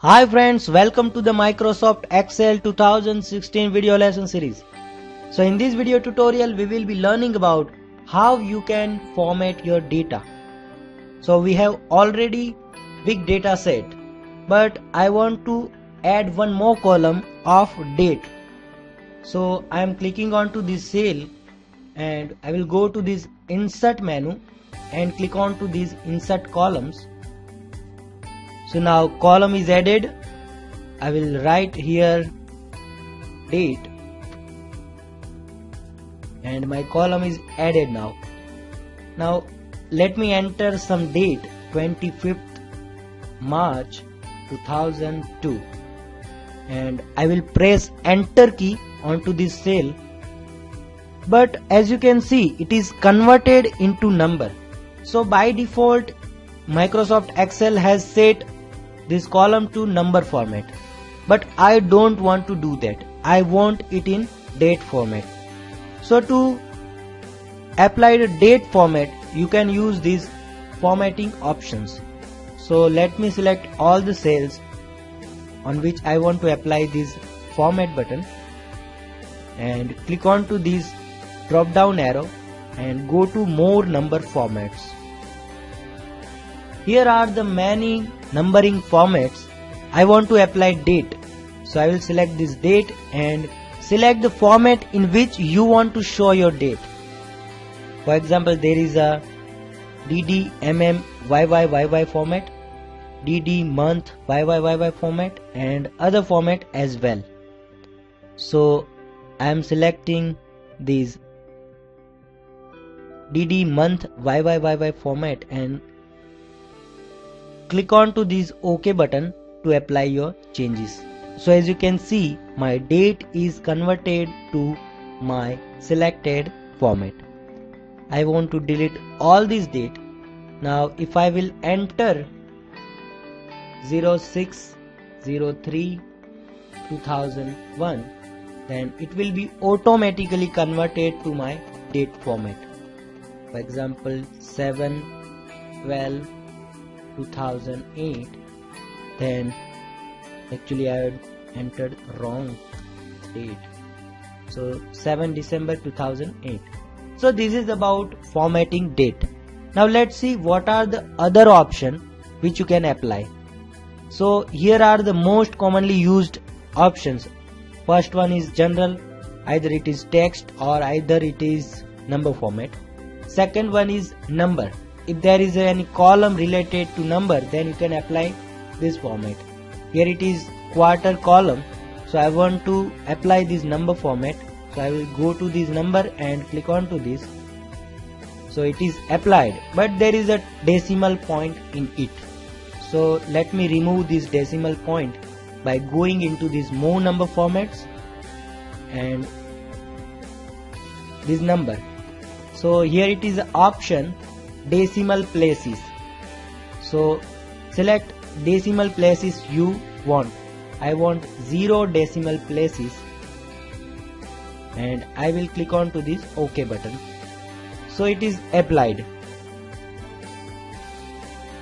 Hi friends, welcome to the Microsoft Excel 2016 video lesson series. So in this video tutorial we will be learning about how you can format your data. So we have already big data set, but I want to add one more column of date. So I am clicking on to this cell and I will go to this insert menu and click on to these insert columns. So now column is added. I will write here date and my column is added now. Now let me enter some date 25th March 2002 and I will press enter key onto this cell, but as you can see it is converted into number. So by default Microsoft Excel has set this column to number format, but I don't want to do that. I want it in date format. So to apply the date format you can use these formatting options. So let me select all the cells on which I want to apply this format button and click on to this drop down arrow and go to more number formats. Here are the many numbering formats. I want to apply date, so I will select this date and select the format in which you want to show your date. For example, there is a DD mm YYYY format, DD month YYYY format and other format as well. So I am selecting these DD month YYYY format and click on to this OK button to apply your changes. So as you can see, my date is converted to my selected format. I want to delete all this date. Now if I will enter 06/03/2001, then it will be automatically converted to my date format. For example 7/12/2008, then actually I had entered wrong date, so 7 December 2008. So this is about formatting date. Now let's see what are the other options which you can apply. So here are the most commonly used options. First one is general, either it is text or either it is number format. Second one is number. If there is any column related to number, then you can apply this format. Here it is quarter column, so I want to apply this number format. So I will go to this number and click on to this. So it is applied, but there is a decimal point in it. So let me remove this decimal point by going into this more number formats and this number. So here it is option decimal places. So select decimal places you want. I want 0 decimal places and I will click on to this OK button. So it is applied.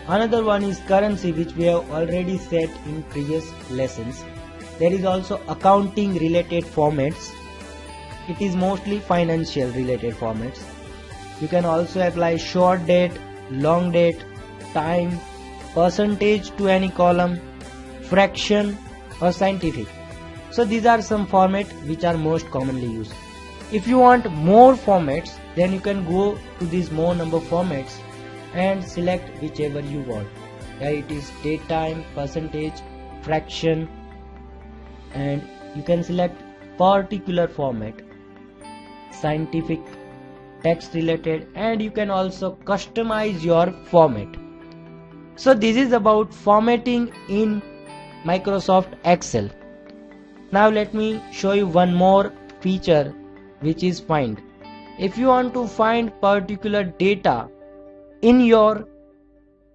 Another one is currency, which we have already set in previous lessons. There is also accounting related formats. It is mostly financial related formats. You can also apply short date, long date, time, percentage to any column, fraction or scientific. So these are some formats which are most commonly used. If you want more formats, then you can go to these more number formats and select whichever you want. Here it is date, time, percentage, fraction, and you can select particular format, scientific, text related, and you can also customize your format. So this is about formatting in Microsoft Excel. Now let me show you one more feature, which is find. If you want to find particular data in your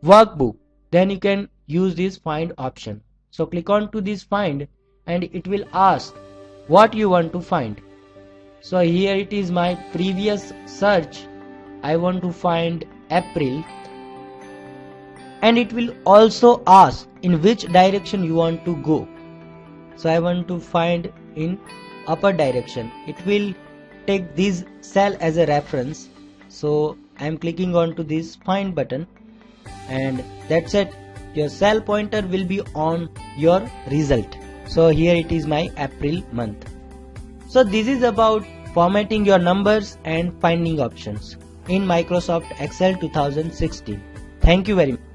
workbook, then you can use this find option. So click on to this find and it will ask what you want to find. So here it is my previous search. I want to find April and it will also ask in which direction you want to go. So I want to find in upper direction. It will take this cell as a reference. So I am clicking on to this find button, and that's it. Your cell pointer will be on your result. So here it is my April month. So this is about formatting your numbers and finding options in Microsoft Excel 2016. Thank you very much.